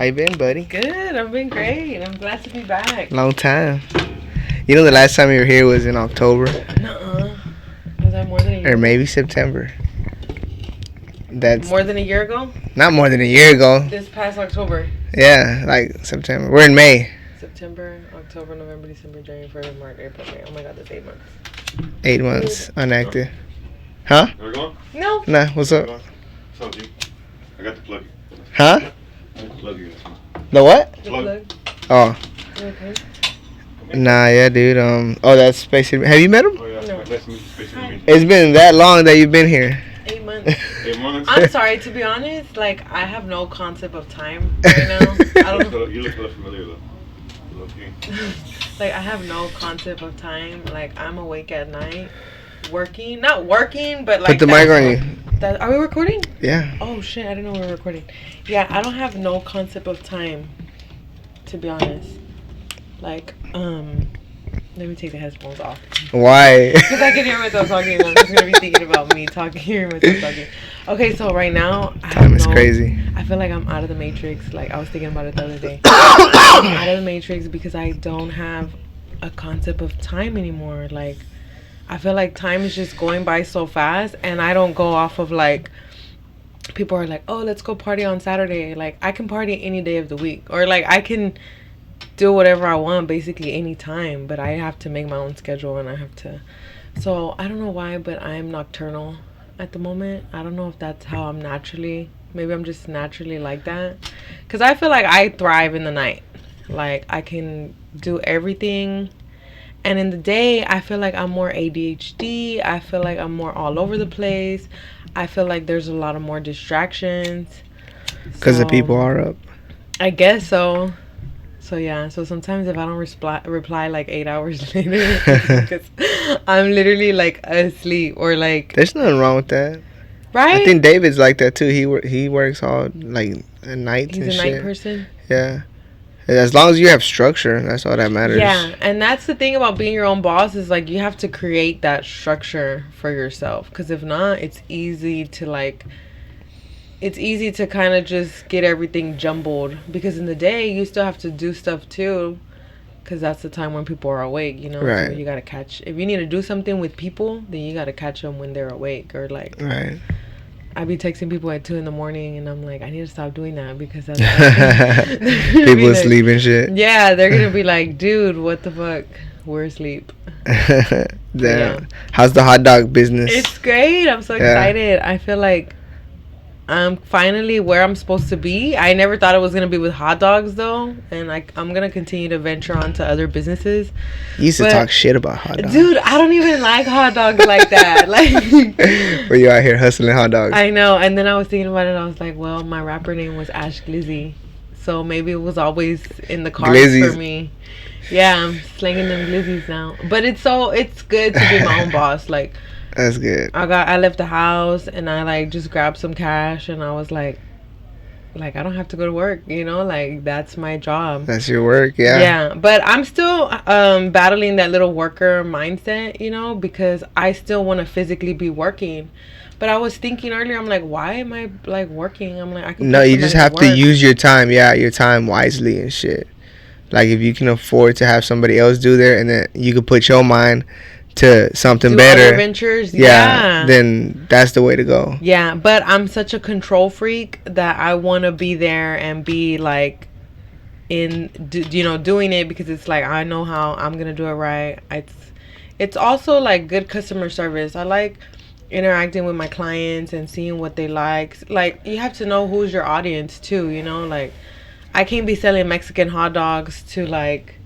How you been, buddy? Good. I've been great. I'm glad to be back. Long time. You know the last time you were here was in October. Nuh-uh. Was that more than a year Or maybe September. That's More than a year ago? not more than a year ago. This past October. Yeah, like September. We're in May. September, October, November, December, January, February, March, April, May. Oh my God, that's 8 months. 8 months unactive. Huh? Are we going? No. Nah, what's up? What's up, G? I got the plug. Huh? I got the plug you. The what? The Plug. plug. Oh. You okay? Nah, yeah, dude. Oh, that's Spacey. Have you met him? Oh, yeah. No. Nice to meet you. Space to meet you. It's been that long that you've been here. 8 months. 8 months? I'm sorry, to be honest, like, I have no concept of time right now. I don't know. You look a little familiar, though. Like, I have no concept of time. Like, I'm awake at night, working. Not working, but like. Put the mic on you. Are we recording? Yeah. Oh shit! I didn't know we were recording. Yeah, I don't have no concept of time, to be honest. Like, let me take the headphones off. Why? Because I can hear myself talking, and I'm just gonna be thinking about me talking, hearing myself talking. Okay, so right now, Time is crazy. I feel like I'm out of the matrix. Like, I was thinking about it the other day. I'm out of the matrix because I don't have a concept of time anymore. Like, I feel like time is just going by so fast, and I don't go off of like, people are like, oh, let's go party on Saturday. Like, I can party any day of the week, or like I can do whatever I want basically any time, but I have to make my own schedule, and I have to. So I don't know why, but I'm nocturnal at the moment. I don't know if that's how I'm naturally. Maybe I'm just naturally like that, because I feel like I thrive in the night. Like, I can do everything, and in the day I feel like I'm more ADHD. I feel like I'm more all over the place. I feel like there's a lot of more distractions Because the people are up. I guess so. So yeah, so sometimes if I don't reply like 8 hours later, because I'm literally like asleep, or like. There's nothing wrong with that. Right? I think David's like that too. He works all like at night. He's and a shit. night person. Yeah. As long as you have structure, that's all that matters. Yeah, and that's the thing about being your own boss, is like you have to create that structure for yourself, because if not, it's easy to kind of just get everything jumbled, because in the day you still have to do stuff too, because that's the time when people are awake, you know. Right. So you gotta catch, if you need to do something with people, then you gotta catch them when they're awake, or like. Right. I be texting people at 2 a.m, and I'm like, I need to stop doing that, because that's people asleep and shit. Yeah, they're gonna be like, dude, what the fuck? We're asleep. Damn. Yeah. How's the hot dog business? It's great. I'm so excited. I feel like I'm finally where I'm supposed to be. I never thought it was gonna be with hot dogs though, and I'm gonna continue to venture onto other businesses. You used to talk shit about hot dogs. Dude, I don't even like hot dogs like that. Like, where you out here hustling hot dogs. I know. And then I was thinking about it. I was like, well, my rapper name was Ash Glizzy, so maybe it was always in the cards for me. Yeah, I'm slanging them glizzies now. But it's good to be my own boss. Like, that's good. I left the house, and I like just grabbed some cash, and I was like I don't have to go to work, you know, like that's my job. That's your work. Yeah. Yeah, but I'm still battling that little worker mindset, you know, because I still want to physically be working. But I was thinking earlier, I'm like, why am I like working? I'm like, I could. No, you just have to use your time. Yeah, your time wisely and shit. Like, if you can afford to have somebody else do there, and then you could put your mind to something better, other ventures. Yeah, then that's the way to go. Yeah, but I'm such a control freak that I want to be there and be like doing it, because it's like I know how I'm gonna do it right. It's also like good customer service. I like interacting with my clients and seeing what they like. Like, you have to know who's your audience too, you know. Like, I can't be selling Mexican hot dogs to like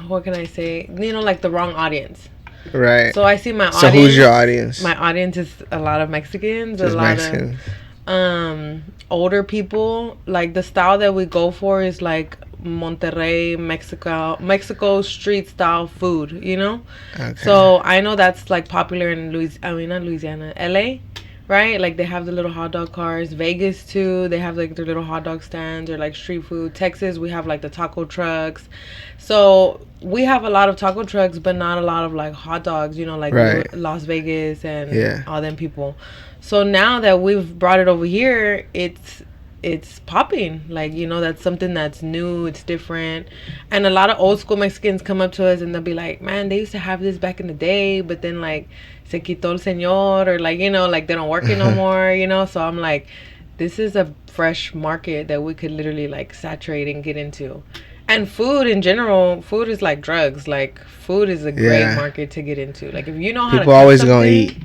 what can I say? You know, like the wrong audience. Right. So I see my audience. So who's your audience? My audience is a lot of Mexicans, Just a lot Mexicans. of older people. Like, the style that we go for is like Monterrey, Mexico street style food, you know? Okay. So I know that's like popular in not Louisiana, LA, right? Like they have the little hot dog cars. Vegas too, they have like their little hot dog stands or like street food. Texas, we have like the taco trucks. So we have a lot of taco trucks, but not a lot of like hot dogs. You know, like Right. Las Vegas and Yeah. all them people. So now that we've brought it over here, it's popping. Like, you know, that's something that's new, it's different. And a lot of old school Mexicans come up to us and they'll be like, man, they used to have this back in the day, but then like se quitó el señor, or like, you know, like they don't work it no more, you know. So I'm like, this is a fresh market that we could literally like saturate and get into. And food in general, food is like drugs. Like food is a great Yeah. market to get into. Like if you know how People to cook always gonna something- eat.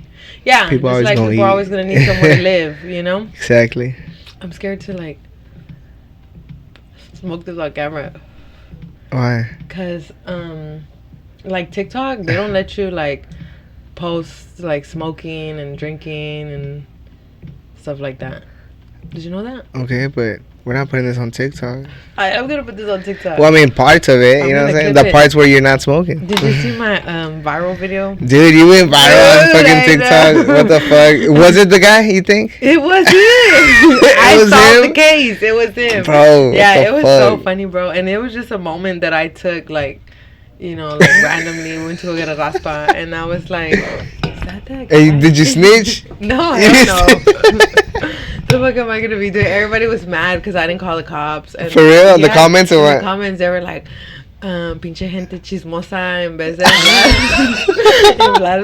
Yeah, People just always like gonna people are eat. always gonna need somewhere to live, you know. Exactly. I'm scared to like smoke this on camera Why? because like TikTok, they don't let you like post like smoking and drinking and stuff like that. Did you know that? Okay, but we're not putting this on TikTok. I'm gonna put this on TikTok. Well, I mean, parts of it. I'm You know what I'm gonna saying? clip The it. parts where you're not smoking. Did you see my viral video? Dude, you went viral on Dude, fucking I TikTok. know. What the fuck? Was it the guy, you think? It was him. I was solved him? the case. It was him. Bro, what Yeah, the it was so fuck? funny, bro. And it was just a moment that I took, like, you know, like randomly went to go get a raspa, and I was like, "Is that guy?" Hey, did you snitch? No, I You don't know. The fuck am I gonna be doing? Everybody was mad because I didn't call the cops. And For real? The comments or in what? The comments, they were like, pinche gente chismosa en vez de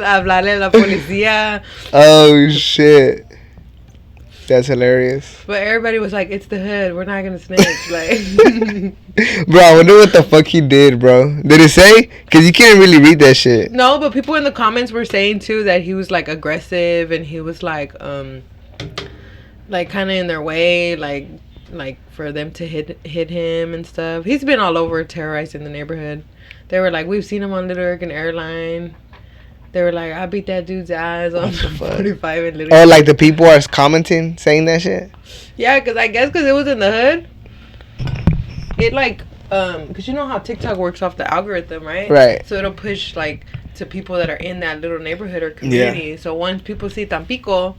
hablarle a la policía. Oh, shit. That's hilarious. But everybody was like, it's the hood. We're not gonna snitch. Like, Bro, I wonder what the fuck he did, bro. Did it say? Because you can't really read that shit. no, but people in the comments were saying too that he was like aggressive and he was like kind of in their way, like for them to hit him and stuff. He's been all over terrorizing the neighborhood. They were like, we've seen him on Little American Airline. They were like, I beat that dude's ass on What the fuck? 45 and Little. Oh, like the people are commenting, saying that shit? Yeah, because I guess because it was in the hood. It like because you know how TikTok works off the algorithm, right? Right. So it'll push like to people that are in that little neighborhood or community. So once people see Tampico,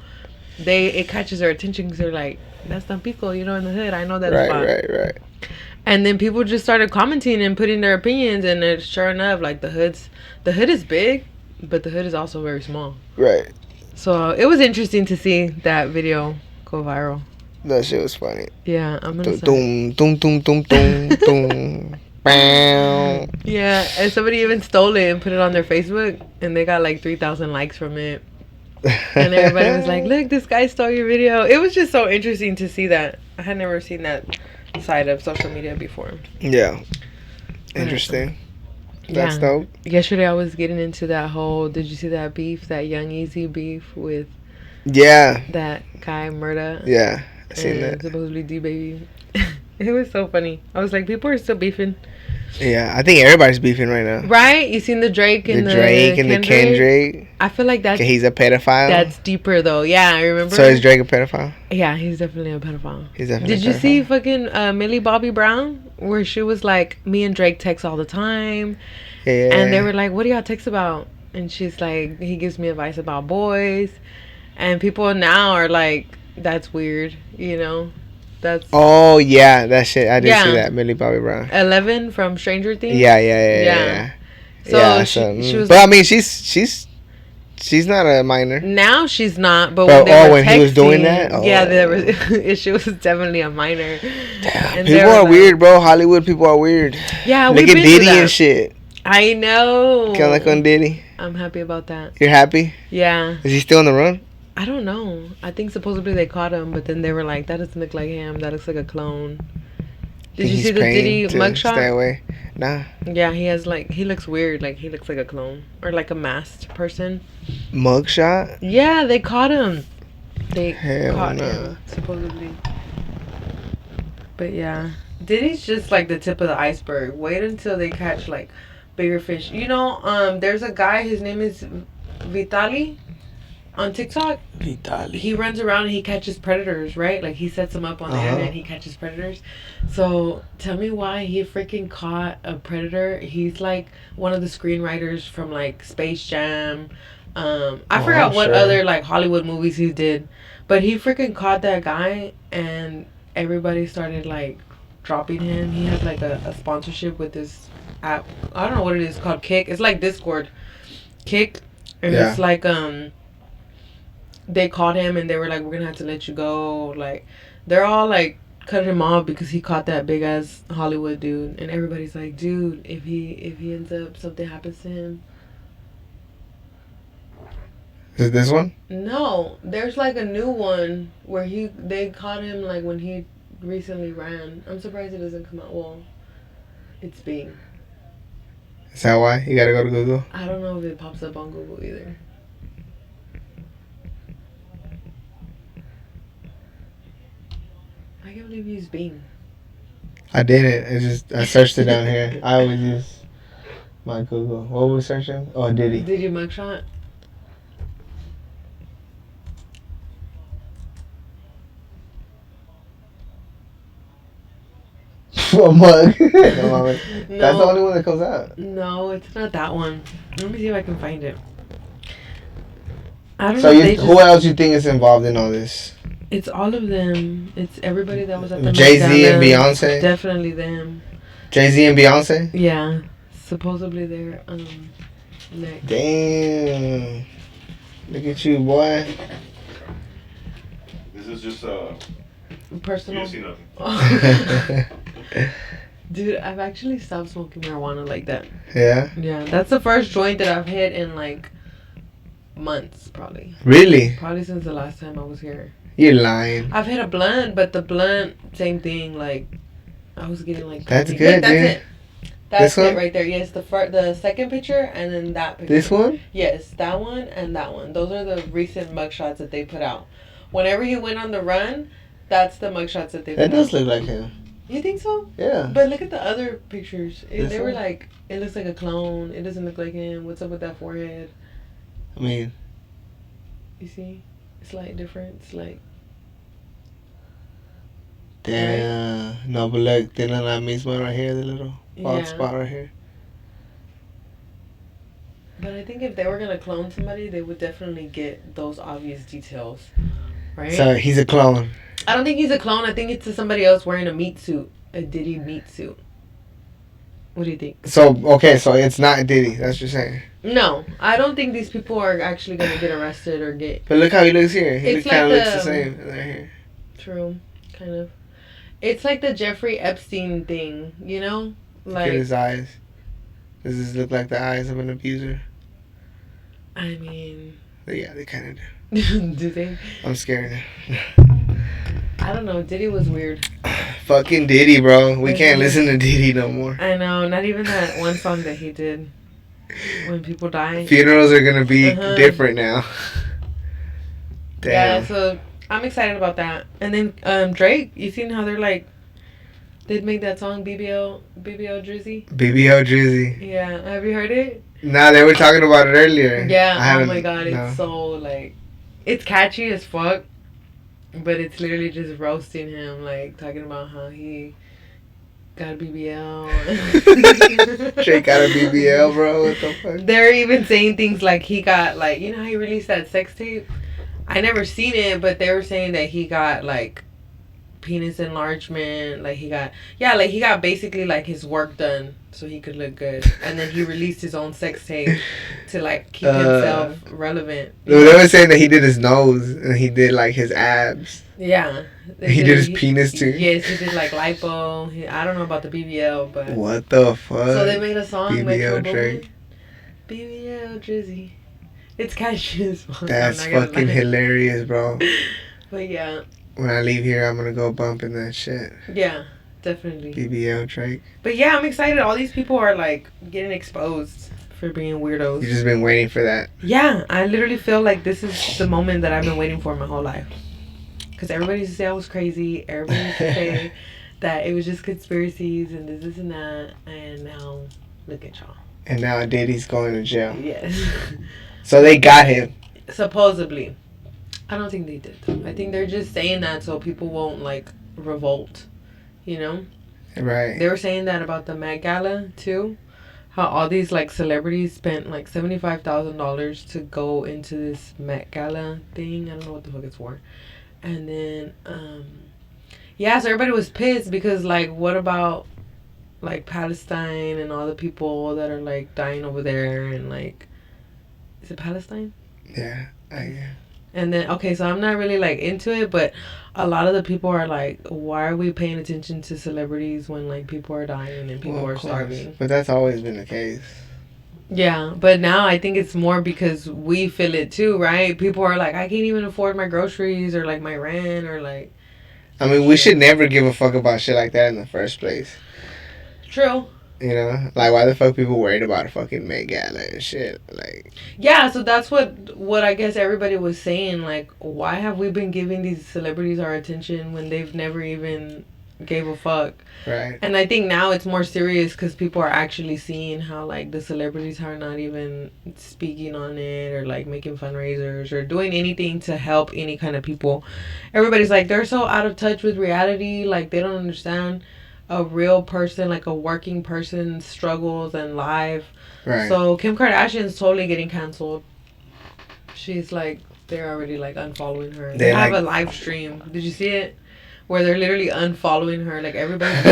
it catches their attention because they're like, that's Tampico, you know, in the hood. I know that spot. Right. And then people just started commenting and putting their opinions, and it's sure enough, like the hood is big, but the hood is also very small. Right. So it was interesting to see that video go viral. That shit was funny. Yeah, I'm gonna say. Doom, doom, doom, doom, doom, doom. Bam. Yeah, and somebody even stole it and put it on their Facebook, and they got like 3,000 likes from it. And everybody was like, look, this guy stole your video. It was just so interesting to see that. I had never seen that side of social media before. Yeah. Interesting. That's Yeah. dope. Yesterday I was getting into that whole, did you see that beef, that Young Easy beef with Yeah. that guy Murda? Yeah. I seen and that. supposedly D-Baby. It was so funny. I was like, people are still beefing. Yeah. I think everybody's beefing right now. Right? You seen the Drake and The Drake and the Kendrick. I feel like that's 'Kay, he's a pedophile. That's deeper though. Yeah, I remember. So is Drake a pedophile? Yeah, he's definitely a pedophile. He's definitely Did a you see pedophile. fucking Millie Bobby Brown, where she was like, me and Drake text all the time, Yeah. and they were like, what do y'all text about? And she's like, he gives me advice about boys, and people now are like, that's weird, you know? That's Oh yeah, that shit. I did Yeah. see that. Millie Bobby Brown. 11 from Stranger Things. Yeah. So Yeah, she was. but I mean, she's not a minor. Now she's not, but But- when they were when he was doing texting, that? yeah, Oh. there was. She was definitely a minor. Damn, And they people were are like- weird, bro. Hollywood people are weird. Yeah, Look we've at been Diddy through that. and shit. I know. Kind of like on Diddy. I'm happy about that. You're happy? Yeah, Is he still on the run? I don't know. I think supposedly they caught him, but then they were like, "That doesn't look like him. That looks like a clone." Did Think you he's see the praying Diddy to Stay mugshot? away. Nah. Yeah, he has like he looks weird. Like he looks like a clone or like a masked person. Mugshot? Yeah, they caught him. They Hell caught no. him supposedly. But yeah, Diddy's just like the tip of the iceberg. Wait until they catch like bigger fish. You know, there's a guy. His name is Vitali on TikTok. Vitali. He runs around and he catches predators, right? Like he sets them up on the Uh-huh. internet and he catches predators. So tell me why he freaking caught a predator. He's like one of the screenwriters from like Space Jam, I Oh, forgot I'm what sure. other like Hollywood movies he did, but he freaking caught that guy, and everybody started like dropping him. He has like a sponsorship with this app. I don't know what it is called. Kick. It's like Discord. Kick, and Yeah. it's like they called him and they were like, we're gonna have to let you go. Like, they're all like cutting him off because he caught that big ass Hollywood dude, and everybody's like, dude, if he ends up something happens to him. Is it this one? No, there's like a new one where they caught him like when he recently ran. I'm surprised it doesn't come out. Well, it's Bing. Is that why? You gotta go to Google? I don't know if it pops up on Google either. I can't believe you use Bing. I didn't. I searched it down here. I always use my Google. What were we searching? Oh, Diddy. Did you mugshot? A mug. No, that's the No, only one that comes out. no, it's not that one. Let me see if I can find it. I don't So know. If they who else you think is involved in all this? It's all of them. It's everybody that was at the Jay-Z Met and Gala. Beyonce? Definitely them. Jay-Z and Beyonce? Yeah, supposedly they're next. Damn. Look at you, boy. This is just you Personal. don't see nothing. Dude, I've actually stopped smoking marijuana like that. Yeah? Yeah, that's the first joint that I've hit in like months, probably. Really? Probably since the last time I was here. You're lying. I've hit a blunt, but the blunt, same thing. Like, I was getting like. That's crazy. good, Look, that's dude. it. That's This it one? right there. Yes, the second picture and then that picture. This one? Yes, that one and that one. Those are the recent mugshots that they put out. Whenever he went on the run, that's the mugshots that they put That does out. look like him. You think so? Yeah. But look at the other pictures. This They were one? like, it looks like a clone. It doesn't look like him. What's up with that forehead? I mean, You see? Slight difference. Like, damn. No, but look, tiene la misma right here, the little bald yeah. spot right here. But I think if they were going to clone somebody, they would definitely get those obvious details. Right? So he's a clone. I don't think he's a clone. I think it's somebody else wearing a meat suit. A Diddy meat suit. What do you think? So, okay, so it's not Diddy. That's what you're saying. No, I don't think these people are actually going to get arrested or get... But look how he looks here. He It's kind of like looks the the- same right here. True. Kind of. It's like the Jeffrey Epstein thing, you know? Look at Like, his eyes. Does this look like the eyes of an abuser? I mean... Yeah, they kind of do. do they? I'm scared. I don't know. Diddy was weird. Fucking Diddy, bro. We can't Mhm. listen to Diddy no more. I know. Not even that one song that he did. When people die. Funerals are gonna be Uh-huh. different now. Yeah, Damn. so I'm excited about that. And then Drake, you seen how they're like... They'd make that song BBL Drizzy? BBL Drizzy. Yeah. Have you heard it? Nah, they were talking about it earlier. I Yeah, oh haven't- my god, it's no. so like, it's catchy as fuck, but it's literally just roasting him, like talking about how he got a BBL. Drake got a BBL, bro. What the fuck? They're even saying things like he got like, you know how he released that sex tape? I never seen it, but they were saying that he got like penis enlargement, like he got basically like his work done so he could look good, and then he released his own sex tape to like keep himself relevant. No, they were saying that he did his nose and he did like his abs. Yeah, He did his penis too. Yes, he did like lipo. I don't know about the BBL, but What the fuck? so they made a song BBL Metro Drake. Boomin. BBL Drizzy. It's catchy as fuck. That's I'm not gonna fucking lie. hilarious, bro. But yeah, When I leave here, I'm gonna go bumping that shit. yeah, definitely. BBL Drake. But yeah, I'm excited. All these people are like getting exposed for being weirdos. You just been waiting for that. Yeah, I literally feel like this is the moment that I've been waiting for my whole life. Because everybody used to say I was crazy. Everybody used to say that it was just conspiracies and this and that. And now, look at y'all. And now Diddy's going to jail. Yes. So they got him. Supposedly. I don't think they did. I think they're just saying that so people won't, like, revolt. You know? Right. They were saying that about the Met Gala, too. how all these like celebrities spent like $75,000 to go into this Met Gala thing. I don't know what the fuck it's for. And then yeah, so everybody was pissed because like what about like Palestine and all the people that are like dying over there and like is it Palestine? Yeah. And then okay, so I'm not really like into it, but a lot of the people are like, why are we paying attention to celebrities when like people are dying and people are starving? But that's always been the case. Yeah, but now I think it's more because we feel it too, right? People are like, I can't even afford my groceries or like my rent or like. I mean, we should never give a fuck about shit like that in the first place. True. You know, like why the fuck people worried about a fucking Met Gala and shit? Like, yeah, so that's what I guess everybody was saying. Like, why have we been giving these celebrities our attention when they've never even gave a fuck? Right. And I think now it's more serious because people are actually seeing how like the celebrities are not even speaking on it or like making fundraisers or doing anything to help any kind of people. Everybody's like they're so out of touch with reality. Like they don't understand a real person, like a working person's struggles and life. Right. So Kim Kardashian's totally getting canceled. She's like, they're already like unfollowing her. They have a live stream. Did you see it? Where they're literally unfollowing her. Like everybody's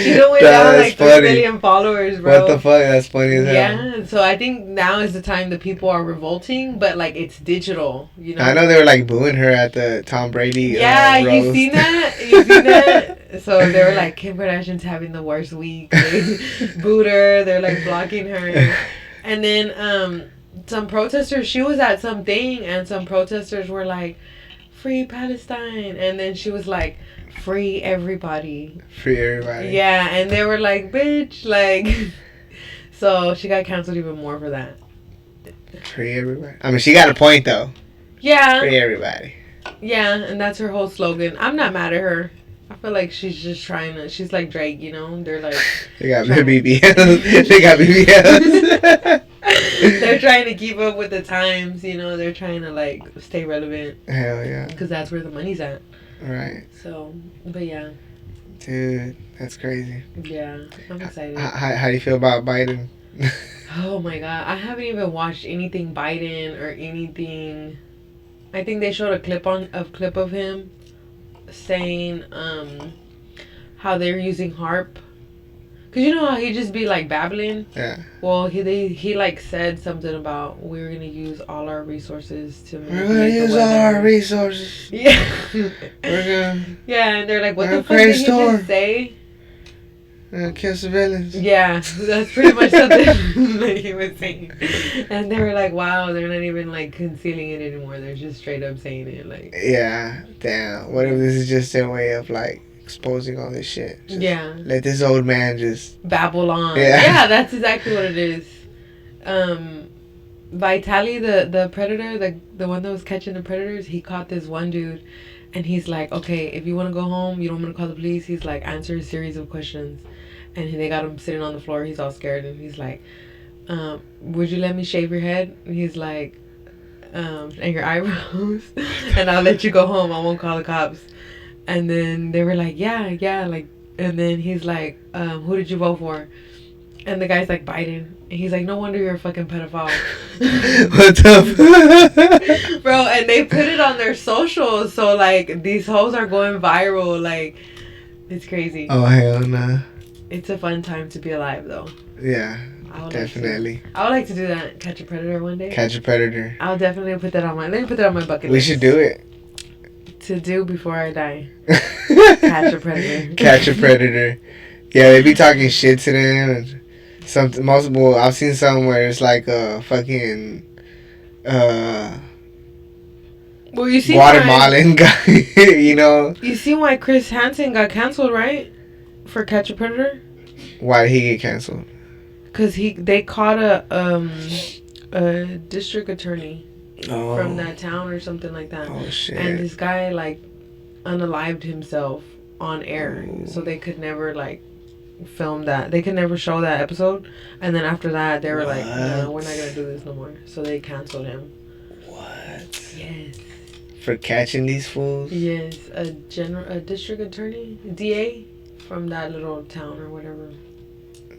she don't went down like 3 million followers, bro. What the fuck? That's funny as hell. Yeah, so I think now is the time that people are revolting, but like it's digital, you know. I know they were like booing her at the Tom Brady. Yeah, you seen that? You seen that? So they were like, Kim Kardashian's having the worst week. They booed her. They're like blocking her. And then some protesters. She was at something, and some protesters were like, "Free Palestine," and then she was like, "Free everybody." Free everybody. Yeah, and they were like, "Bitch," like. So she got canceled even more for that. Free everybody. I mean, she got a point though. Yeah. Free everybody. Yeah, and that's her whole slogan. I'm not mad at her. I feel like she's just trying to. She's like Drake, you know. They're like. They got BBLs. They got BBLs. They're trying to keep up with the times, you know. They're trying to like stay relevant. Hell yeah. Because that's where the money's at. Right. So, but yeah. Dude, that's crazy. Yeah, I'm excited. How do you feel about Biden? Oh my god, I haven't even watched anything Biden or anything. I think they showed a clip of him saying how they're using HARP. Cause you know how he just be like babbling. Yeah. Well, he like said something about we're gonna use all our resources to. We're gonna use all our resources. Yeah. We're gonna. Yeah, and they're like, what the fuck did he just say? Kill civilians. Yeah, that's pretty much something that he was saying. And they were like, wow, they're not even like concealing it anymore. They're just straight up saying it. Like. Yeah. Damn. What if this is just their way of like exposing all this shit? Just yeah. Let this old man just babble on. Yeah. Yeah, that's exactly what it is. Vitali, the predator, the one that was catching the predators, he caught this one dude, and he's like, okay, if you want to go home, you don't want to call the police. He's like, answer a series of questions, and they got him sitting on the floor. He's all scared, and he's like, would you let me shave your head? And he's like, and your eyebrows, and I'll let you go home. I won't call the cops. And then they were like, yeah, like, and then he's like, who did you vote for? And the guy's like, Biden. And he's like, no wonder you're a fucking pedophile. What the Bro, and they put it on their socials, so like these hoes are going viral. Like, it's crazy. Oh hell nah. It's a fun time to be alive, though. Yeah, definitely. I would like to do that. Catch a predator one day. Catch a predator. I'll definitely put that on my. Let me put that on my bucket list. We should do it. To do before I die. Catch a predator. Catch a predator. Yeah, they be talking shit to them and something. Multiple. I've seen some where it's like a fucking well, you see Guatemalan guy. You know. You see why Chris Hansen got canceled, right? For Catch a Predator. Why did he get canceled? Cause they caught a district attorney from that town or something like that. Oh shit! And this guy like unalived himself on air, so they could never like film that. They could never show that episode. And then after that, they were like, "No, we're not gonna do this no more." So they canceled him. What? Yes. For catching these fools? Yes, a district attorney, DA, from that little town or whatever.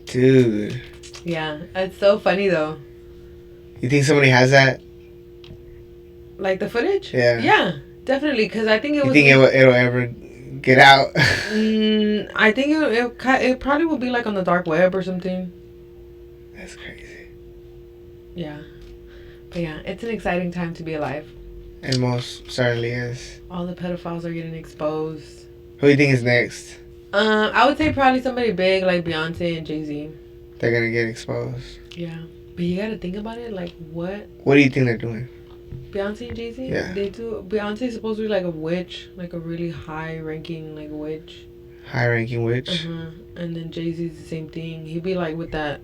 Dude. Yeah, it's so funny though. You think somebody has that? Like the footage? Yeah. Yeah, definitely. Because I think it You was. think it'll ever get out? I think it probably will be like on the dark web or something. That's crazy. Yeah. But yeah, it's an exciting time to be alive. It most certainly is. All the pedophiles are getting exposed. Who do you think is next? I would say probably somebody big like Beyonce and Jay-Z. They're gonna get exposed. Yeah. But you gotta think about it, like what? What do you think they're doing? Beyonce and Jay-Z? Yeah. They do. Beyonce's supposed to be like a witch, like a really high-ranking like witch. High-ranking witch. And then Jay-Z's the same thing. He'd be like with that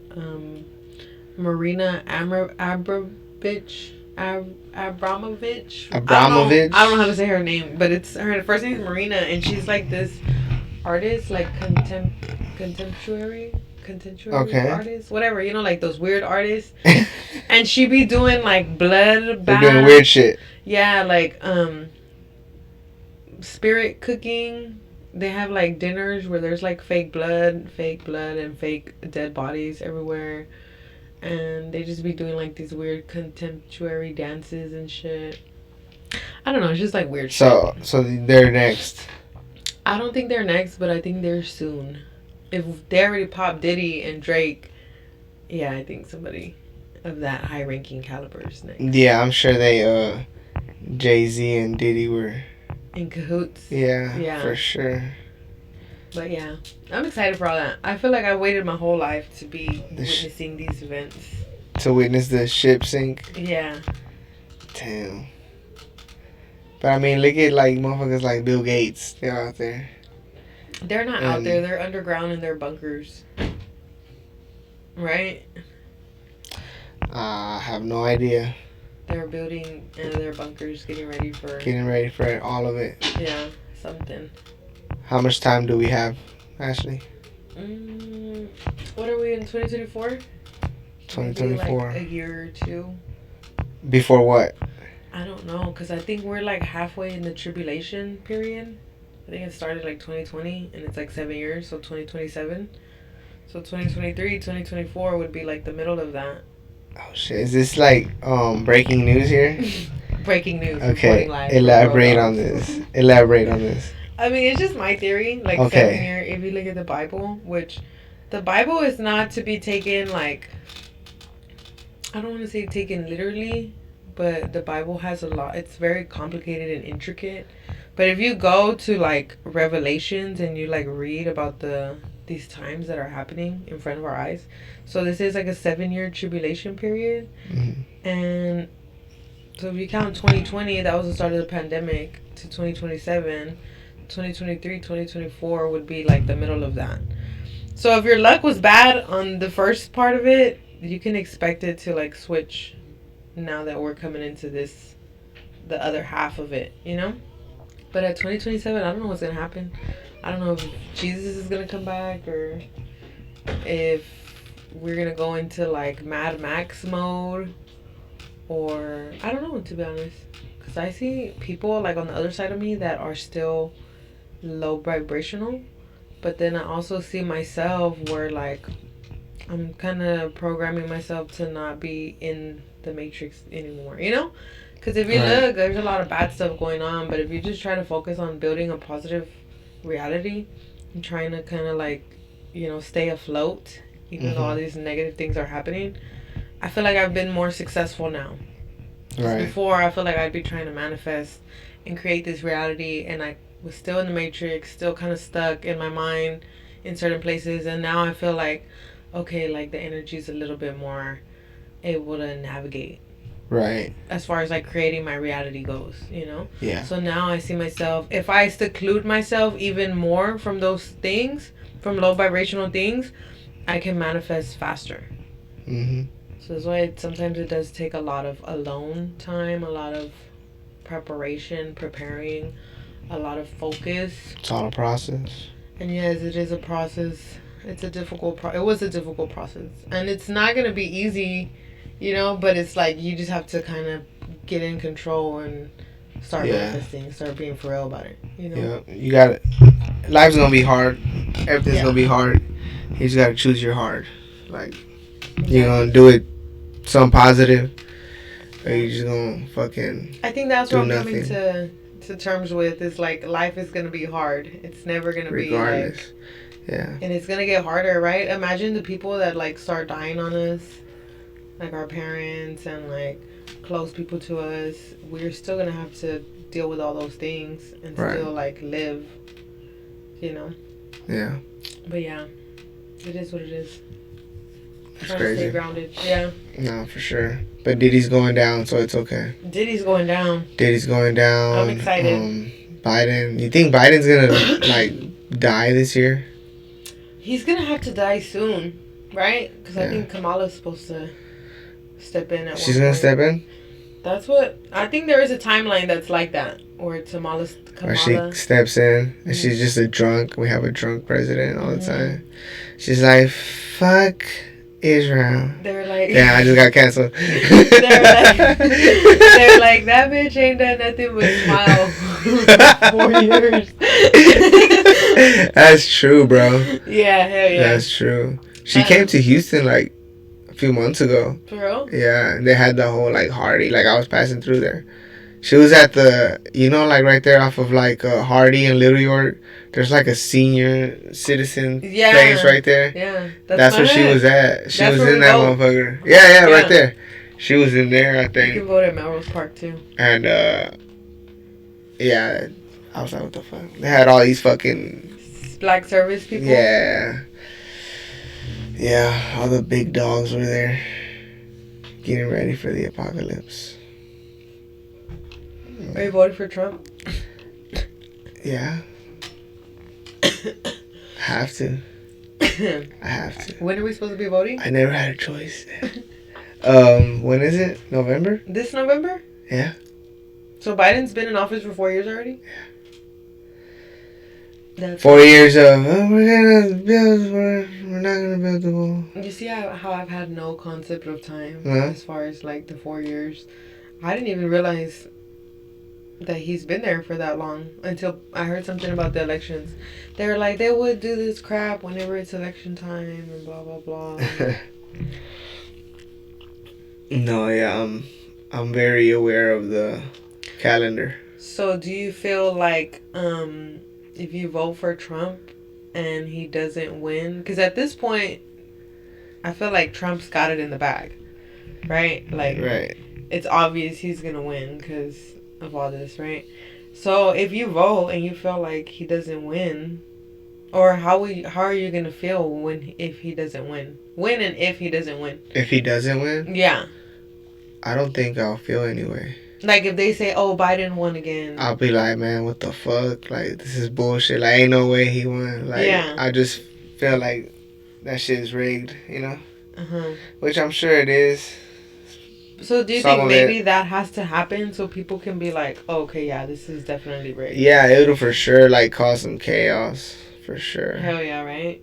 Marina Abramovich. Abramovich. I don't know how to say her name, but it's her first name is Marina, and she's like this artist, like contemporary Okay. artist, whatever, you know, like those weird artists. And she be doing like blood baths. They're doing weird shit. Yeah, like spirit cooking. They have like dinners where there's like fake blood and fake dead bodies everywhere. And they just be doing like these weird contemporary dances and shit. I don't know, it's just like weird So shit. so they're next. I don't think they're next, but I think they're soon. If they already popped Diddy and Drake, yeah, I think somebody of that high ranking caliber is next. Yeah, I'm sure they Jay-Z and Diddy were In cahoots. yeah, for sure. But yeah, I'm excited for all that. I feel like I waited my whole life to be witnessing these events. To witness the ship sink. Yeah. Damn. But I mean, look at like motherfuckers like Bill Gates. They're out there. They're not out there. They're underground in their bunkers. Right? I have no idea. They're building their bunkers, getting ready for all of it. Yeah, something. How much time do we have, Ashley? What are we in 2024? 2024. Like a year or two. Before what? I don't know, because I think we're like halfway in the tribulation period. I think it started like 2020 and it's like 7 years, so 2027. So 2023, 2024 would be like the middle of that. Oh shit! Is this like breaking news here? Breaking news. Okay. Live Elaborate on this. I mean, it's just my theory. Like, okay. 7 year, if you look at the Bible, which the Bible is not to be taken like, I don't want to say taken literally, but the Bible has a lot. It's very complicated and intricate. But if you go to like Revelations and you like read about these times that are happening in front of our eyes, so this is like a 7-year tribulation period. Mm-hmm. And so if you count 2020, that was the start of the pandemic, to 2027, 2023, 2024 would be like the middle of that. So if your luck was bad on the first part of it, you can expect it to like switch now that we're coming into the other half of it, you know? But at 2027, I don't know what's going to happen. I don't know if Jesus is going to come back, or if we're going to go into like Mad Max mode, or I don't know, to be honest. Because I see people like on the other side of me that are still low vibrational. But then I also see myself where like I'm kind of programming myself to not be in the matrix anymore, you know? Because if you look, there's a lot of bad stuff going on. But if you just try to focus on building a positive reality and trying to kind of like, you know, stay afloat, even though all these negative things are happening, I feel like I've been more successful now. Right. Before, I feel like I'd be trying to manifest and create this reality, and I was still in the matrix, still kind of stuck in my mind in certain places. And now I feel like, okay, like the energy is a little bit more able to navigate. Right. As far as like creating my reality goes, you know? Yeah. So now I see myself, if I seclude myself even more from those things, from low vibrational things, I can manifest faster. Mm-hmm. So that's why sometimes it does take a lot of alone time, a lot of preparing, a lot of focus. It's all a process. And yes, it is a process. It's a difficult it was a difficult process. And it's not going to be easy, you know, but it's like you just have to kind of get in control and start manifesting, start being for real about it, you know? Yeah, you got it. Life's going to be hard. Everything's going to be hard. You just gotta choose your heart. Like, you gonna do it some positive, or you just gonna fucking. I think that's do what I'm nothing. coming to terms with. Is like life is gonna be hard. It's never gonna Regardless. be like, Yeah. and it's gonna get harder, right? Imagine the people that like start dying on us, like our parents and like close people to us. We're still gonna have to deal with all those things and Right. still like live, you know. Yeah. But yeah, it is what it is. It's Trying to stay crazy. grounded. Yeah. No, for sure. But Diddy's going down, so it's okay. Diddy's going down. Diddy's going down. I'm excited. Biden. You think Biden's gonna like die this year? He's gonna have to die soon, right? Because I Yeah. think Kamala's supposed to step in at She's one gonna point. step in, That's what I think. There is a timeline that's like that, where Kamala. or she steps in and she's just a drunk. We have a drunk president all the Mhm. time. She's like, "Fuck Israel." They're like, Yeah, I just got canceled. they're like, that bitch ain't done nothing but smile for 4 years. That's true, bro. Yeah, hell yeah. That's true. She came to Houston like a few months ago. For real? Yeah, and they had the whole like Hardy. Like I was passing through there. She was at the, like right there off of like Hardy and Little York. There's like a senior citizen Yeah. place right there. Yeah. That's my where she head. was at. She That's was where in we that vote. motherfucker. Yeah, Yeah. right there. She was in there, I You can think. vote at Melrose Park too. And yeah, I was like, what the fuck? They had all these fucking Black service people. Yeah, all the big dogs were there, getting ready for the apocalypse. Are you voting for Trump? Yeah. Have to. I have to. When are we supposed to be voting? I never had a choice. When is it? November? This November? Yeah. So Biden's been in office for 4 years already? That's 4 years of we're gonna build. We're not gonna build the wall. You see how I've had no concept of time Huh? as far as like the 4 years. I didn't even realize that he's been there for that long until I heard something about the elections. They were like, they would do this crap whenever it's election time and blah blah blah. No, yeah, I'm very aware of the calendar. So do you feel like if you vote for Trump and he doesn't win, because at this point I feel like Trump's got it in the bag, right? Like Right. it's obvious he's gonna win because of all this, right? So if you vote and you feel like he doesn't win, or how are you gonna feel if he doesn't win? When and if he doesn't win? If he doesn't win, Yeah. I don't think I'll feel anyway. Like if they say, "Oh, Biden won again." I'll be like, man, what the fuck? Like, this is bullshit. Like, ain't no way he won. Like, Yeah. I just feel like that shit is rigged, Uh-huh. Which I'm sure it is. So do you Some think of maybe it. that has to happen so people can be like, oh, okay, yeah, this is definitely rigged? Yeah, it'll for sure, like, cause some chaos. For sure. Hell yeah, right?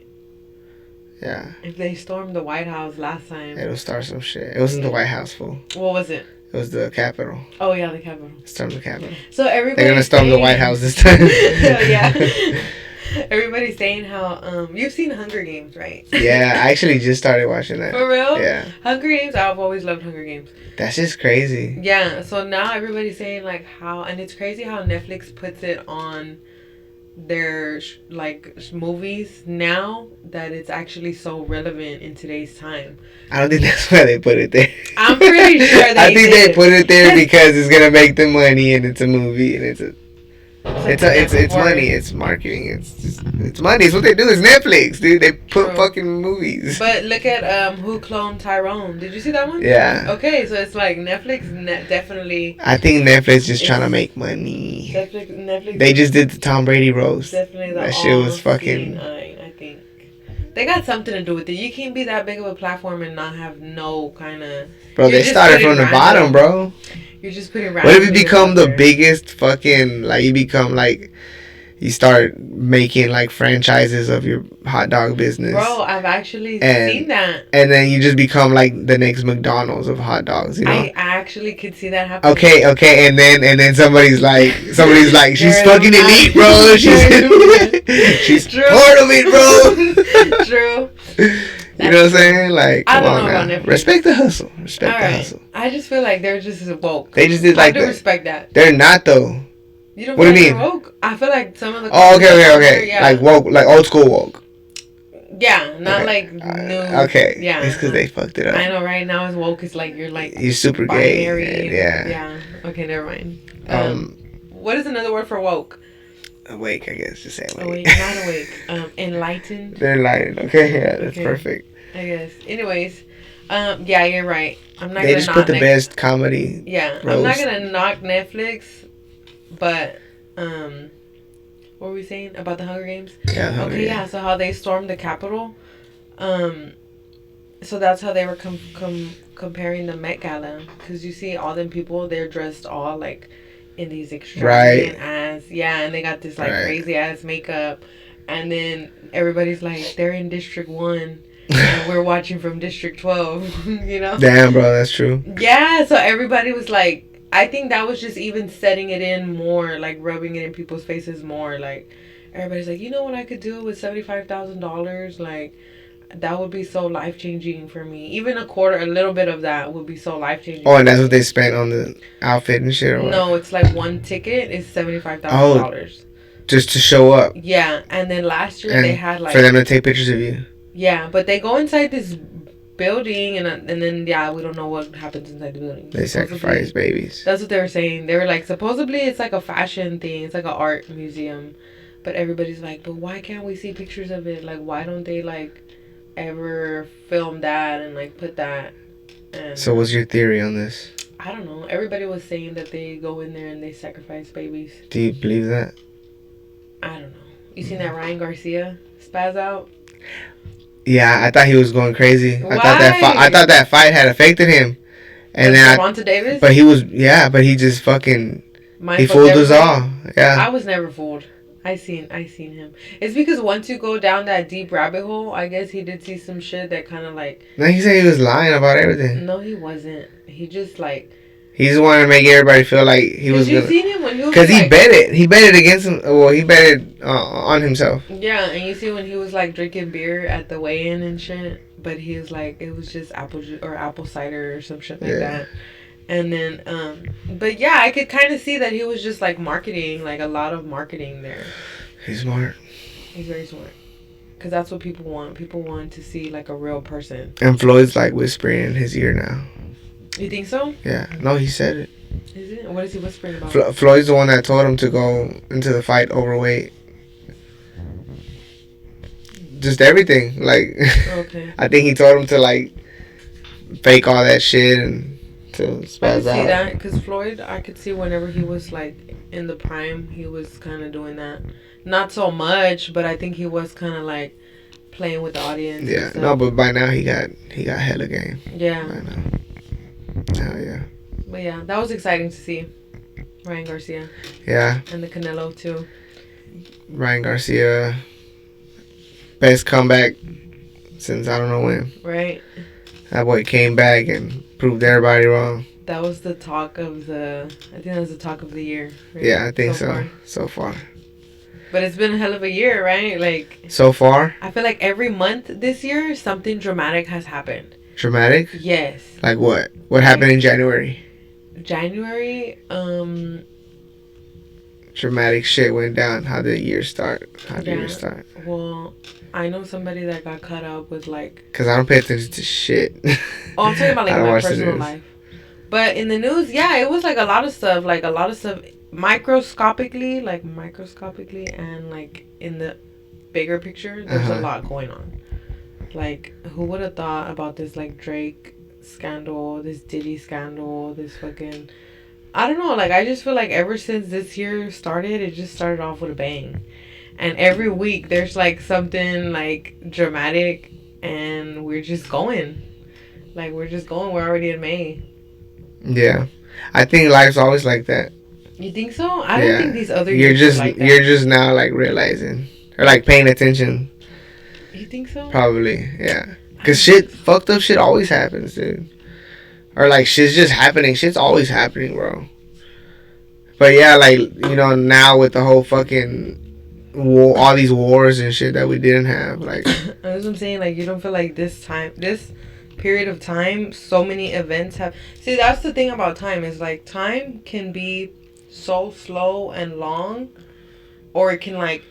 Yeah. If they stormed the White House last time, It'll start some shit. It wasn't the White House, fool. what was it? It was the Capitol. Oh yeah, the Capitol. Storm the Capitol. So everybody. They're gonna storm the White House this time. Hell yeah. Everybody's saying how you've seen Hunger Games, right? Yeah, I actually just started watching that. For real? Yeah. Hunger Games, I've always loved Hunger Games. That's just crazy. Yeah, so now everybody's saying like how, and it's crazy how Netflix puts it on their movies now that it's actually so relevant in today's time. I don't think that's why they put it there. I'm pretty sure they I think did. they put it there because it's gonna make them money and it's a movie and it's money. It's marketing. It's money. It's what they do. It's Netflix, dude. They put True. fucking movies. But look at Who Cloned Tyrone. Did you see that one? Yeah. Okay, so it's like Netflix definitely. I think Netflix just trying to make money. Netflix. They just did the Tom Brady roast. Definitely the That shit was all-seeing fucking. eye, I think they got something to do with it. You can't be that big of a platform and not have no kind of. Bro, You're they just started putting from the random- bottom, bro. You're just putting. What if you random become videos the out there. biggest fucking, like, you become like, you start making like franchises of your hot dog business. Bro, I've actually seen that. And then you just become like the next McDonald's of hot dogs, you know? I actually could see that happening. Okay, and then somebody's like, she's fucking elite, bro. She's part of it, bro. True. You know what I'm saying? Like, I don't know about Netflix. Respect the hustle. Respect the hustle. I just feel like they're just woke. They just did like I do respect that. They're not though. You don't what do you feel mean? like woke? I feel like some of the. Oh, okay. Yeah. Like woke, like old school woke. Yeah, not like new. Okay. Yeah. It's because they fucked it up. I know. Right now, it's woke. It's like you're super binary, gay. Yeah. Yeah. Okay, never mind. What is another word for woke? Awake, I guess. Just say awake. Awake, not awake. Enlightened. They're enlightened. Okay, yeah, that's perfect. I guess. Anyways, yeah, you're right. I'm not. They just put the best comedy. Yeah, roast. I'm not gonna knock Netflix, but what were we saying about the Hunger Games? Yeah. Okay, yeah. So how they stormed the Capitol. So that's how they were comparing the Met Gala, because you see all them people, they're dressed all like in these extravagant ass, and they got this like crazy ass makeup, and then everybody's like they're in District 1 and we're watching from District 12. You know? Damn, bro, that's true. Yeah, so everybody was like, I think that was just even setting it in more, like rubbing it in people's faces more. Like everybody's like, you know what I could do with $75,000? Like that would be so life changing for me. Even a little bit of that would be so life changing. Oh, and that's what they spent on the outfit and shit. Or what? No, it's like one ticket is $75,000. Just to show up. Yeah, and then last year they had like for them to take pictures of you. Yeah, but they go inside this building and then we don't know what happens inside the building. They sacrifice babies. That's what they were saying. They were like, supposedly it's like a fashion thing. It's like an art museum. But everybody's like, but why can't we see pictures of it? Like, why don't they like ever film that and like put that? And so what's your theory on this? I don't know. Everybody was saying that they go in there and they sacrifice babies. Do you believe that? I don't know. You seen that Ryan Garcia spaz out? Yeah, I thought he was going crazy. Why? I thought that fight had affected him. And then Gervonta Davis? But he just fucking he fooled us all. Yeah. I was never fooled. I seen him. It's because once you go down that deep rabbit hole, I guess he did see some shit that kind of like. No, he said he was lying about everything. No, he wasn't. He just like. He just wanted to make everybody feel like he was. You seen him when he was. Because he betted. He betted against him. Well, he betted on himself. Yeah, and you see when he was like drinking beer at the weigh-in and shit, but he was like, it was just apple juice or apple cider or some shit like that. And then, but yeah, I could kind of see that he was just like marketing, like a lot of marketing there. He's smart. He's very smart. Because that's what people want. People want to see like a real person. And Floyd's like whispering in his ear now. You think so? Yeah. No, he said it. Is it? What is he whispering about? Floyd's the one that told him to go into the fight overweight. Just everything. Like, okay. I think he told him to like fake all that shit and to spaz out. I could see that because Floyd, I could see whenever he was like in the prime, he was kind of doing that. Not so much, but I think he was kind of like playing with the audience. Yeah, no, but by now he got hella game. Yeah. By now. Hell yeah. But yeah, that was exciting to see. Ryan Garcia. Yeah. And the Canelo too. Ryan Garcia, best comeback since I don't know when. Right. That boy came back and proved everybody wrong. That was the talk of I think that was the talk of the year. Right? Yeah, I think so. So far. But it's been a hell of a year, right? Like. So far? I feel like every month this year, something dramatic has happened. Dramatic? Yes. Like what? What happened in January? January, Dramatic shit went down. How did the year start? Well, I know somebody that got caught up with like. Cause I don't pay attention to shit. Oh, I'm talking about like my personal life. But in the news, yeah, it was like a lot of stuff, microscopically, and like in the bigger picture, there's a lot going on. Like, who would have thought about this like Drake scandal, this Diddy scandal, this fucking. I don't know, like, I just feel like ever since this year started, it just started off with a bang. And every week there's, like, something, like, dramatic, and we're just going. Like, we're already in May. Yeah. I think life's always like that. You think so? I don't think these other you're years just are like that. you're just now like realizing or like paying attention. You think so? Probably, yeah. Cause shit, fucked up shit always happens, dude. Or like shit's just happening. Shit's always happening, bro. But yeah, like you know now with the whole fucking war, all these wars and shit that we didn't have, like. That's what I'm saying. Like, you don't feel like this period of time, so many events have. See, that's the thing about time is like time can be so slow and long, or it can like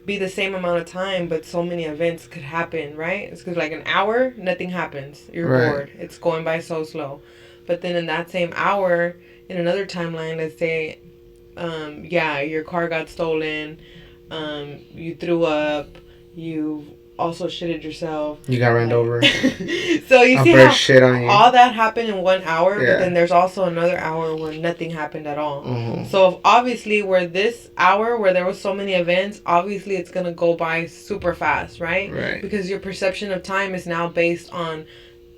be the same amount of time, but so many events could happen, right? It's because like an hour, nothing happens. You're bored. It's going by so slow. But then in that same hour, in another timeline, let's say, your car got stolen, you threw up, you also shitted yourself. You got ran over. So you see how shit on you. All that happened in 1 hour, but then there's also another hour where nothing happened at all. Mm-hmm. So obviously where this hour where there was so many events, obviously it's going to go by super fast, right? Right. Because your perception of time is now based on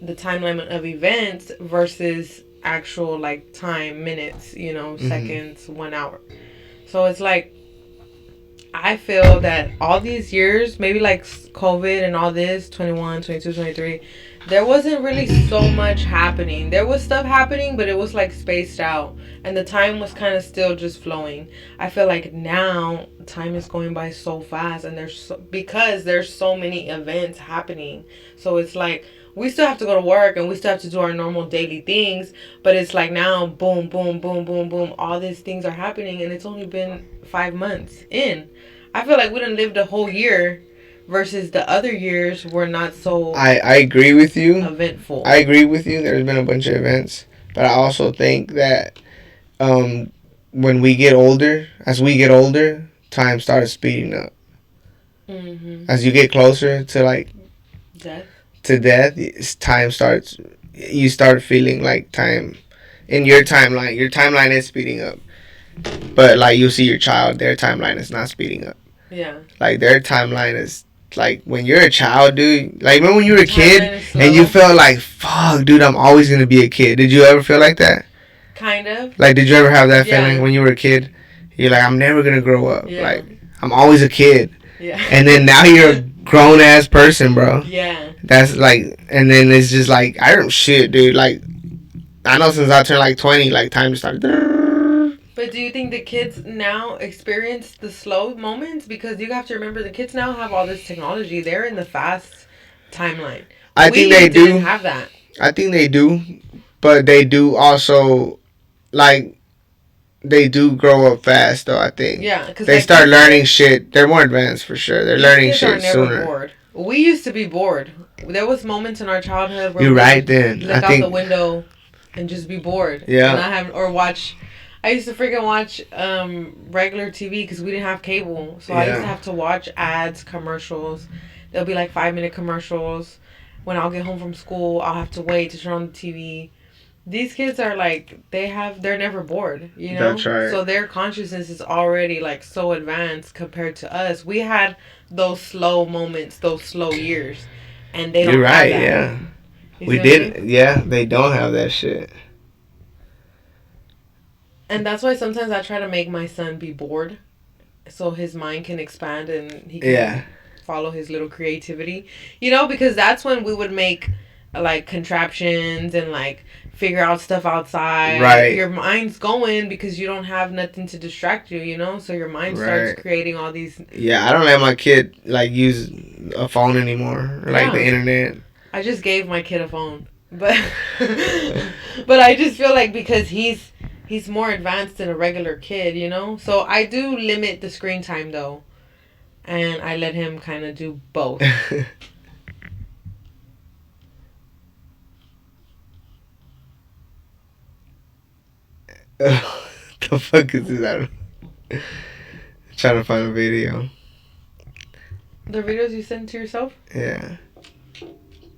the timeline of events versus actual like time, minutes, seconds, 1 hour. So it's like, I feel that all these years, maybe like COVID and all this, 21, 22, 23, there wasn't really so much happening. There was stuff happening, but it was like spaced out. And the time was kind of still just flowing. I feel like now time is going by so fast. And because there's so many events happening. So it's like, we still have to go to work and we still have to do our normal daily things. But it's like now, boom, boom, boom, boom, boom. All these things are happening. And it's only been 5 months in. I feel like we done lived a whole year versus the other years were not so I agree with you. Eventful. I agree with you. There's been a bunch of events. But I also think that when we get older, time starts speeding up. Mm-hmm. As you get closer to like death, time starts. You start feeling like time in your timeline. Your timeline is speeding up, but like you see your child, their timeline is not speeding up. Yeah. Like their timeline is like when you're a child, dude. Like remember when you were a kid and you felt like, fuck, dude, I'm always gonna be a kid. Did you ever feel like that? Kind of. Like, did you ever have that feeling when you were a kid? You're like, I'm never gonna grow up. Yeah. Like, I'm always a kid. Yeah. And then now you're a grown ass person, bro. Yeah. That's like, and then it's just like, I don't shit, dude. Like, I know since I turned like 20, like time just started. But do you think the kids now experience the slow moments? Because you have to remember the kids now have all this technology. They're in the fast timeline. I think they do. Didn't have that. I think they do. But they do also, like, they do grow up fast, though, I think. Yeah. Because they start learning shit. They're more advanced, for sure. They're learning shit sooner. Bored. We used to be bored. There was moments in our childhood where we would look out the window and just be bored. Yeah. I used to freaking watch regular TV because we didn't have cable. So I used to have to watch ads, commercials. There'll be like 5-minute commercials. When I'll get home from school, I'll have to wait to turn on the TV. These kids are like, they're never bored, you know? That's right. So their consciousness is already like so advanced compared to us. We had those slow moments, those slow years. And they don't have that. You're right, yeah. We did, they don't have that shit. And that's why sometimes I try to make my son be bored so his mind can expand and he can follow his little creativity. You know, because that's when we would make like contraptions and like figure out stuff outside. Right. Your mind's going because you don't have nothing to distract you, you know? So your mind starts creating all these... Yeah, I don't let my kid like use a phone anymore or like the internet. I just gave my kid a phone. But but I just feel like because he's more advanced than a regular kid, you know? So I do limit the screen time, though. And I let him kind of do both. The fuck is this? I don't know. Trying to find a video. The videos you send to yourself? Yeah.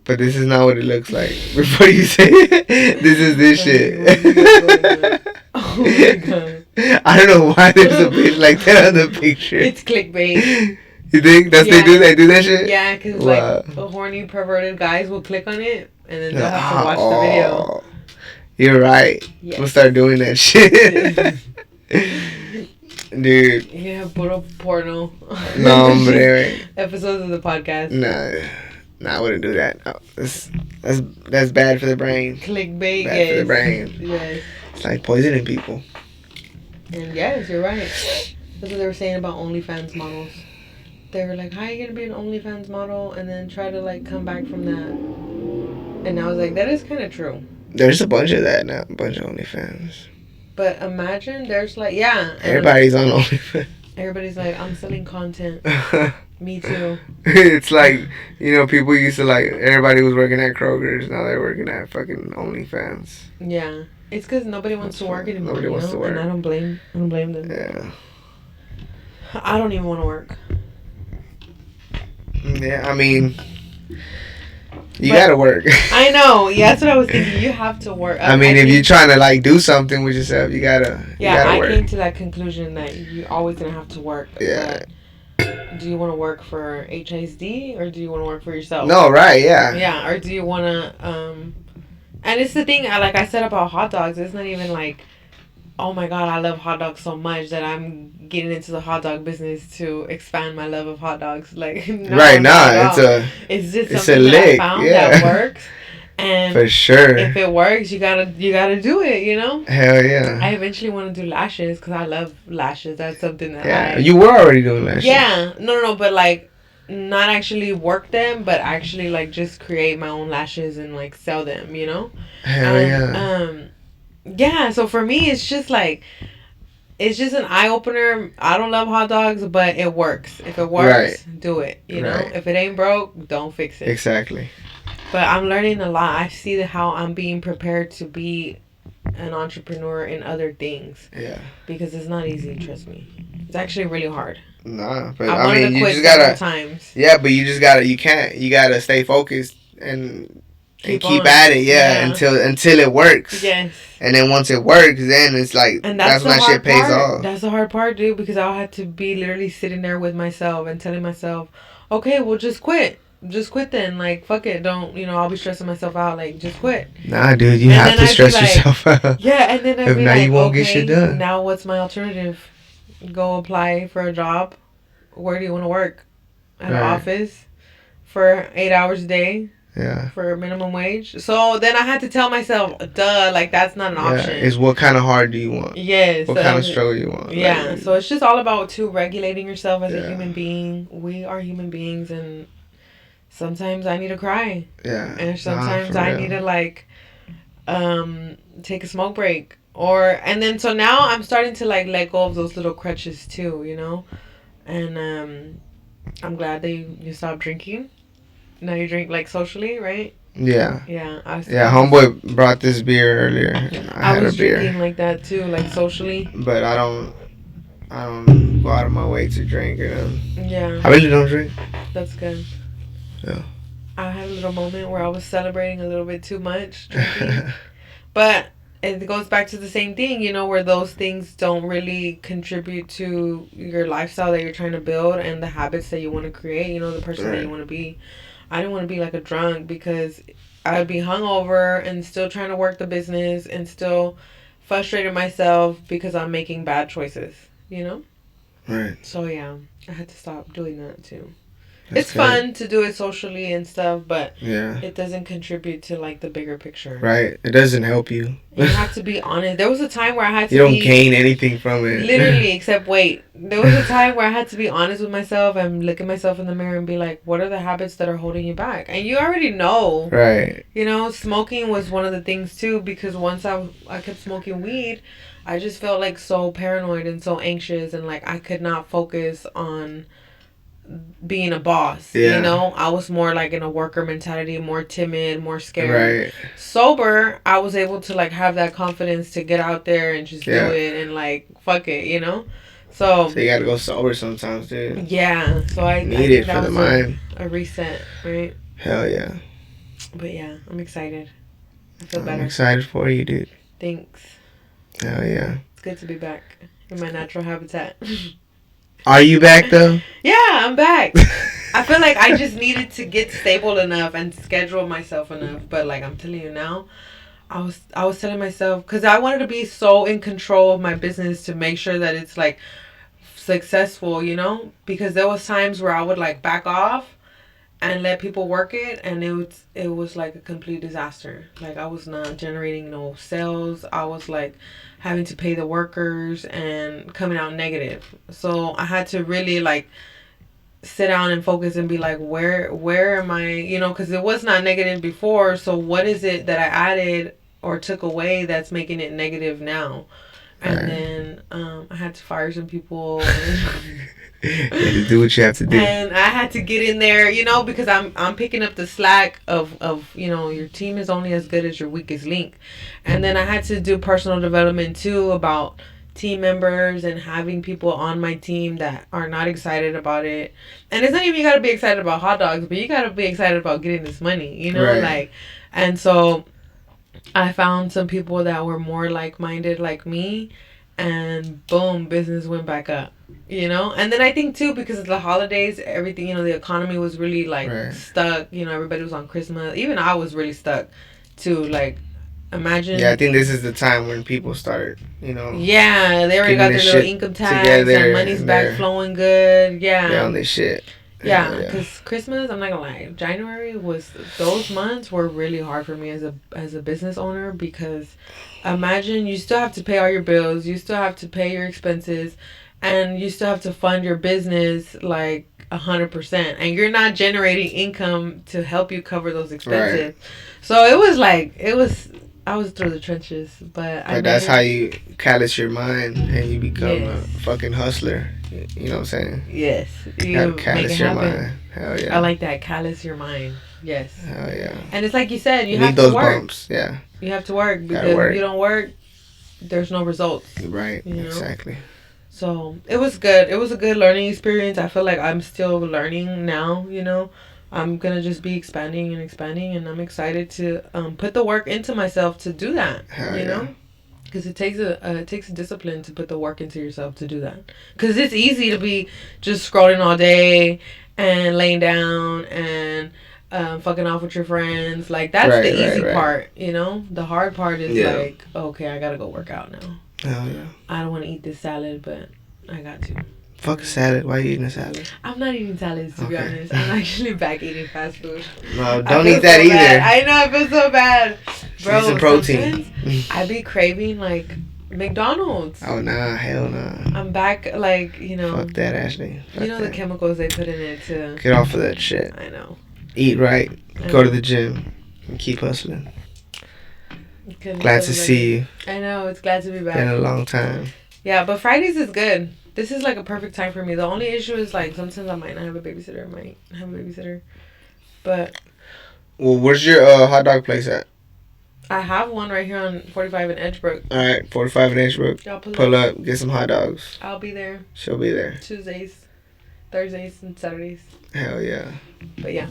But this is not what it looks like. Before you say it, this is this shit. Oh my god. I don't know why there's a bitch like that on the picture. It's clickbait. You think they do that shit? Yeah, because like the horny perverted guys will click on it and then they'll have to watch the video. You're right. Yes. We'll start doing that shit. Dude. You have puro porno. No, hombre. Episodes of the podcast. Nah, I wouldn't do that. Oh, that's bad for the brain. Clickbait. Bad for the brain. Yes. It's like poisoning people. And yes, you're right. That's what they were saying about OnlyFans models. They were like, how are you going to be an OnlyFans model and then try to, like, come back from that? And I was like, that is kind of true. There's a bunch of that now. A bunch of OnlyFans. But imagine there's, like, yeah. Everybody's on OnlyFans. Everybody's like, I'm selling content. Me too. It's like, people used to, like, everybody was working at Kroger's. Now they're working at fucking OnlyFans. Yeah. It's because nobody wants to work anymore. Nobody wants to work. And I don't blame them. Yeah. I don't even want to work. Yeah, I mean, you gotta work. I know. Yeah, that's what I was thinking. You have to work. I mean, if you're trying to, like, do something with yourself, you gotta work. Came to that conclusion that you're always gonna have to work. Yeah. But do you want to work for HISD or do you want to work for yourself? No, right, yeah. Yeah, or do you want to, and it's the thing, like I said about hot dogs, it's not even like, oh my God, I love hot dogs so much that I'm getting into the hot dog business to expand my love of hot dogs. Like, no, right now, it's just it's something a lick. that I found that works. And for sure, if it works, you gotta do it. Hell yeah. I eventually want to do lashes because I love lashes. That's something that you were already doing lashes. Yeah, no, but like not actually work them, but actually like just create my own lashes and like sell them. Hell yeah. Yeah, so for me, it's just like, it's just an eye opener. I don't love hot dogs, but it works. If it works, do it. You know, if it ain't broke, don't fix it. Exactly. But I'm learning a lot. I see how I'm being prepared to be an entrepreneur in other things. Yeah. Because it's not easy, trust me. It's actually really hard. Nah, but I mean, you just gotta. Times. Yeah, but you just gotta. You gotta stay focused and keep at it. Yeah, until it works. Yes. And then once it works, then it's like that's when that shit pays off. That's the hard part, dude. Because I'll have to be literally sitting there with myself and telling myself, okay, well, just quit. Just quit then. Like, fuck it. Don't, I'll be stressing myself out. Like, just quit. Nah, dude, you have to stress yourself out. Yeah, and then I'd be you won't get shit done. Now what's my alternative? Go apply for a job. Where do you want to work? At an office for 8 hours a day. Yeah. For minimum wage. So then I had to tell myself, duh, like that's not an option. It's what kind of hard do you want? Yes. What kind of struggle you want? Yeah. Like, so it's just all about regulating yourself as a human being. We are human beings, and sometimes I need to cry. Yeah. And sometimes I need to like take a smoke break. And then so now I'm starting to like let go of those little crutches too, And I'm glad that you stopped drinking. Now you drink like socially, right? Yeah. Yeah. Homeboy brought this beer earlier. I had was a beer. drinking like that too, like socially. But I don't go out of my way to drink. Yeah. I really don't drink. That's good. Yeah. I had a little moment where I was celebrating a little bit too much drinking. But it goes back to the same thing, where those things don't really contribute to your lifestyle that you're trying to build and the habits that you want to create, the person that you want to be. I didn't want to be like a drunk because I would be hungover and still trying to work the business and still frustrated myself because I'm making bad choices, Right. So yeah, I had to stop doing that too. It's fun to do it socially and stuff, but it doesn't contribute to like the bigger picture. Right. It doesn't help you. You have to be honest. There was a time where I had to. You don't gain anything from it. Literally, except wait. There was a time where I had to be honest with myself and look at myself in the mirror and be like, "What are the habits that are holding you back?" And you already know. Right. Smoking was one of the things too, because once I kept smoking weed, I just felt like so paranoid and so anxious, and like I could not focus on being a boss. I was more like in a worker mentality, more timid, more scared. Right. Sober, I was able to like have that confidence to get out there and just do it and like fuck it, So you gotta go sober sometimes, dude. Yeah. So I need it for the mind. A reset, right? Hell yeah. But yeah, I'm excited. I feel better. I'm excited for you, dude. Thanks. Hell yeah. It's good to be back in my natural habitat. Are you back though? Yeah, I'm back. I feel like I just needed to get stable enough and schedule myself enough. But like I'm telling you now, I was telling myself, because I wanted to be so in control of my business to make sure that it's like successful, you know, because there was times where I would like back off and let people work it, and it was like a complete disaster. Like I was not generating no sales. I was like having to pay the workers and coming out negative. So I had to really like sit down and focus and be like, where am I, you know, because it was not negative before. So what is it that I added or took away that's making it negative now? And Right. then I had to fire some people. You had to do what you have to do. And I had to get in there, you know, because I'm picking up the slack of you know, your team is only as good as your weakest link. And then I had to do personal development too about team members and having people on my team that are not excited about it. And it's not even you gotta be excited about hot dogs, but you gotta be excited about getting this money, you know, Right. like. And so I found some people that were more like-minded like me, and boom, business went back up, you know. And then I think too, because of the holidays, everything, you know, the economy was really like Right. stuck, you know, everybody was on Christmas. Even I was really stuck too. Like, imagine. Yeah, I think this is the time when people start, you know, Yeah, they already getting got their this little shit income tax together and money's and back they're- flowing good. they're on this shit. Yeah, Hell because Christmas, I'm not gonna lie, January was, those months were really hard for me as a business owner, because imagine you still have to pay all your bills, you still have to pay your expenses, and you still have to fund your business like 100%, and you're not generating income to help you cover those expenses. Right. So it was like, I was through the trenches, but I But that's never- how you callous your mind and you become Yes. a fucking hustler. You know what I'm saying? Yes, You you gotta make callous it your happen. mind. Hell yeah. I like that, callous your mind. Yes. Hell yeah. And it's like you said, you You have need to those work. bumps. Yeah. You have to work, because Gotta work. if you don't work, there's no results. Right. You know? Exactly. So it was good. It was a good learning experience. I feel like I'm still learning now, you know. I'm gonna just be expanding and expanding, and I'm excited to put the work into myself to do that. Hell you yeah. know, because it takes a discipline to put the work into yourself to do that. Because it's easy to be just scrolling all day and laying down and fucking off with your friends. Like that's Right, the easy right. part, you know. The hard part is Yeah. like, okay, I gotta go work out now. Hell yeah. I don't want to eat this salad, but I got to. Fuck a salad. Why you eating a salad? I'm not eating salads, to be Okay. honest. I'm actually back eating fast food. No, I don't feel eat that so either. bad. I know, I feel so bad. Bro, Eat some protein. sometimes I be craving like McDonald's. Oh nah, hell nah. I'm back, like, you know. Fuck that, Ashley. Fuck You know the that. chemicals they put in it to. Get off of that shit. I know. Eat right. I Go to know. the gym. And keep hustling. Couldn't Glad tell to you, like- see you. I know, it's glad to be back. Been a long time. Yeah, but Fridays is good. This is like a perfect time for me. The only issue is like sometimes I might not have a babysitter. I might have a babysitter. But Well, where's your hot dog place at? I have one right here on 45 in Edgebrook. All right, 45 in Edgebrook. Y'all Pull up, get some hot dogs. I'll be there She'll be there. Tuesdays, Thursdays, and Saturdays. Hell yeah. But yeah.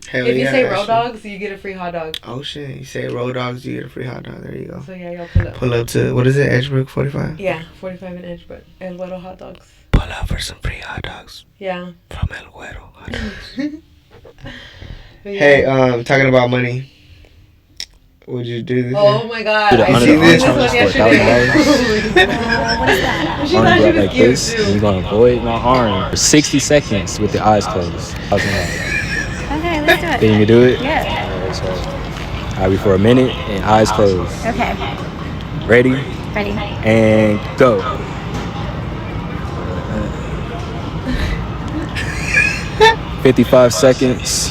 Hell If yeah. you say Ashley. Rodawgz, you get a free hot dog. Oh shit. You say Rodawgz, you get a free hot dog. There you go. So yeah, y'all pull up. Pull up to, what is it, Edgebrook 45? Yeah, 45 in Edgebrook. El Güero hot dogs. Pull up for some free hot dogs Yeah. from El Güero hot dogs. But yeah. Hey, talking about money. Would you do this? Oh my god. Do the I under seen the this arm one challenge for yesterday. What is that? She Arm thought go she up was like cute this, and too. you're gonna void my arm for 60 seconds with the eyes closed. How's that? Okay, let's do Think it. you can do it? Yeah. Alright, so I'll be for a minute and eyes closed. Okay. Ready? Ready? And go. 55 seconds.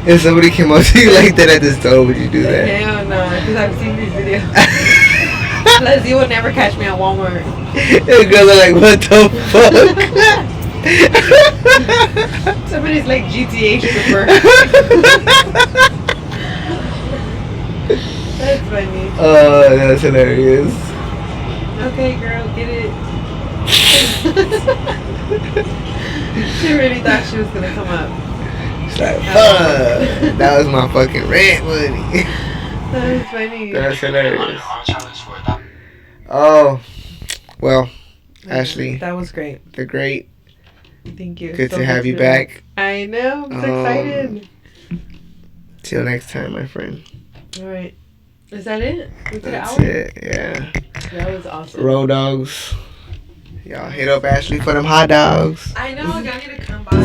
If somebody came up to you like that at the store, would you do that? Hell no, because I've seen these videos. Plus, you would never catch me at Walmart. The girls are like, what the fuck? Somebody's like GTA stripper. That's funny. Oh, that's hilarious. Okay, girl, get it. She really thought she was gonna come up. It's like, fuck. That was my fucking rent money. That was funny. That's hilarious. Oh, well, Ashley, That was great. the great. Thank you. Good so to have much you for back. that. I know. I'm so excited. Till next time, my friend. All right. Is that it? We did an That's hour? it. Yeah. That was awesome. Rodawgz. Y'all hit up Ashley for them hot dogs. I know. Y'all need to come by.